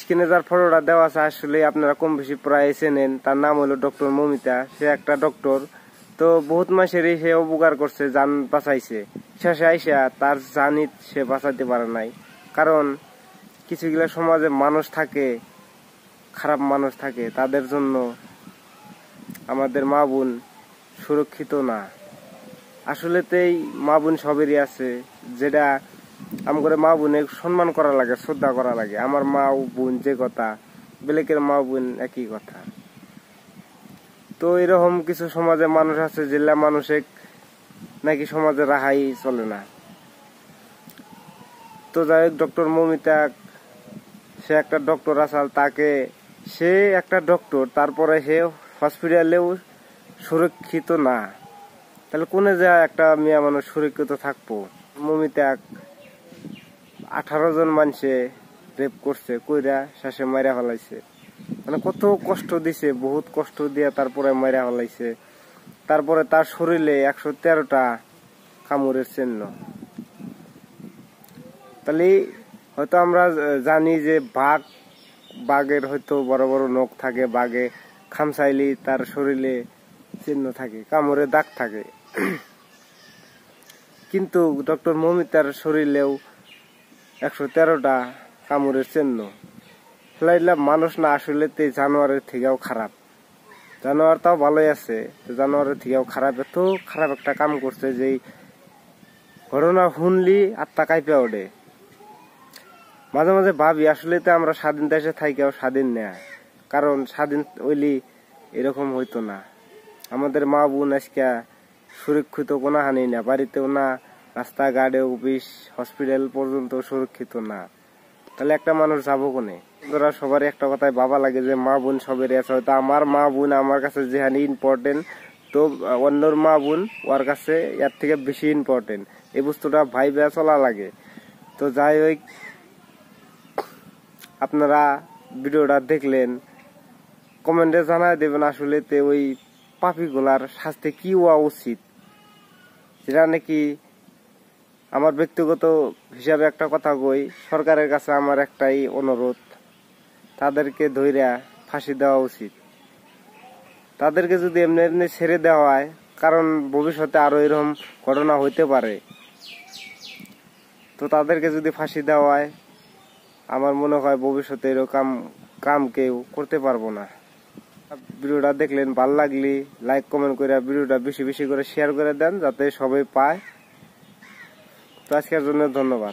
স্ক্রিনে যার ফটোটা দেওয়া আছে আসলে আপনারা কম বেশি প্রায় চেনেন। তার নাম হলো ডক্টর মমিতা। সে একটা ডক্টর। তো বহুত মাসেরই সে উপকার করছে, জান বাঁচাইছে। শেষে আইসা তার জানই সে বাঁচাতে পারে নাই। কারণ কিছুগুলা সমাজে মানুষ থাকে, খারাপ মানুষ থাকে, তাদের জন্য আমাদের মা বোন সুরক্ষিত না। আসলেতেই মা বোন সবেরই আছে, যেটা আমাদের মা বোনের সম্মান করা লাগে, শ্রদ্ধা করা লাগে। আমার মা ও বোন যে কথা, বেলেকের মা বোন একই কথা। তো এরকম কিছু সমাজে মানুষ আছে যেগুলা মানুষে নাকি সমাজে রাহাই চলে না। তো যাই হোক, ডক্টর মমিতা সে একটা ডক্টর আসাল, তাকে সে একটা ডক্টর, তারপরে সে হসপিটালেও সুরক্ষিত না। তাহলে কোনে যা একটা মেয়ে মানুষ সুরক্ষিত থাকবো? মমিতা 18 জন মানুষে রেপ করছে, কইরা শেষে মাইরা ফেলাইছে। মানে কত কষ্ট দিছে, বহুত কষ্ট দিয়া তারপরে মাইরা ফেলাইছে। তারপরে তার শরীরে 113টা কামড়ের চিহ্ন। তাহলে হয়তো আমরা জানি যে বাঘের হয়তো বড় বড় নখ থাকে, বাঘে খামচাইলি তার শরীরে চিহ্ন থাকে, কামড়ে দাগ থাকে। কিন্তু ডক্টর মমিতার শরীরেও 113টা কামড়ের চিহ্ন। মানুষ না, আসলে জানোয়ারের থেকেও খারাপ। জানোয়ার তাও ভালোই আছে, জানোয়ারের থেকেও খারাপ। এত খারাপ একটা কাম করছে যে ঘটনা শুনলি আত্মা কাঁপে ওঠে। মাঝে মাঝে ভাবি আসলে তো আমরা স্বাধীন দেশে থাইকেও স্বাধীন না। কারণ স্বাধীন হইলি এরকম হইতো না। আমাদের মা বোন আজকে সুরক্ষিত কোনো হানি না, বাড়িতেও না, রাস্তাঘাটে, অফিস, হসপিটাল পর্যন্ত সুরক্ষিত না। তাহলে একটা মানুষ যাবো কোনে? তোরা সবারই একটা কথায় ভাবা লাগে যে মা বোন সবেরই আছে। হয়তো আমার মা বোন আমার কাছে যেখানে ইম্পর্টেন্ট, তো অন্যর মা বোন ওর কাছে এর থেকে বেশি ইম্পর্টেন্ট। এই বস্তুটা ভাইবা চলা লাগে। তো যাই হোক, আপনারা ভিডিওটা দেখলেন, কমেন্টে জানাই দেবেন আসলে ওই পাপিগুলার শাস্তি কি হওয়া উচিত। যেটা নাকি আমার ব্যক্তিগত হিসাবে একটা কথা কই, সরকারের কাছে আমার একটাই অনুরোধ, তাদেরকে ধইরা ফাঁসি দেওয়া উচিত। তাদেরকে যদি এমনি এমনি ছেড়ে দেওয়া হয়, কারণ ভবিষ্যতে আরো এরকম ঘটনা হইতে পারে, তো তাদেরকে যদি ফাঁসি দেওয়া হয়, আমার মনে হয় ভবিষ্যতে এরকম কাম কেউ করতে পারবো না। ভিডিওটা দেখলেন, ভালো লাগলে লাইক কমেন্ট করে ভিডিওটা বেশি বেশি করে শেয়ার করে দেন, যাতে সবাই পায়। তো আজকের জন্য ধন্যবাদ।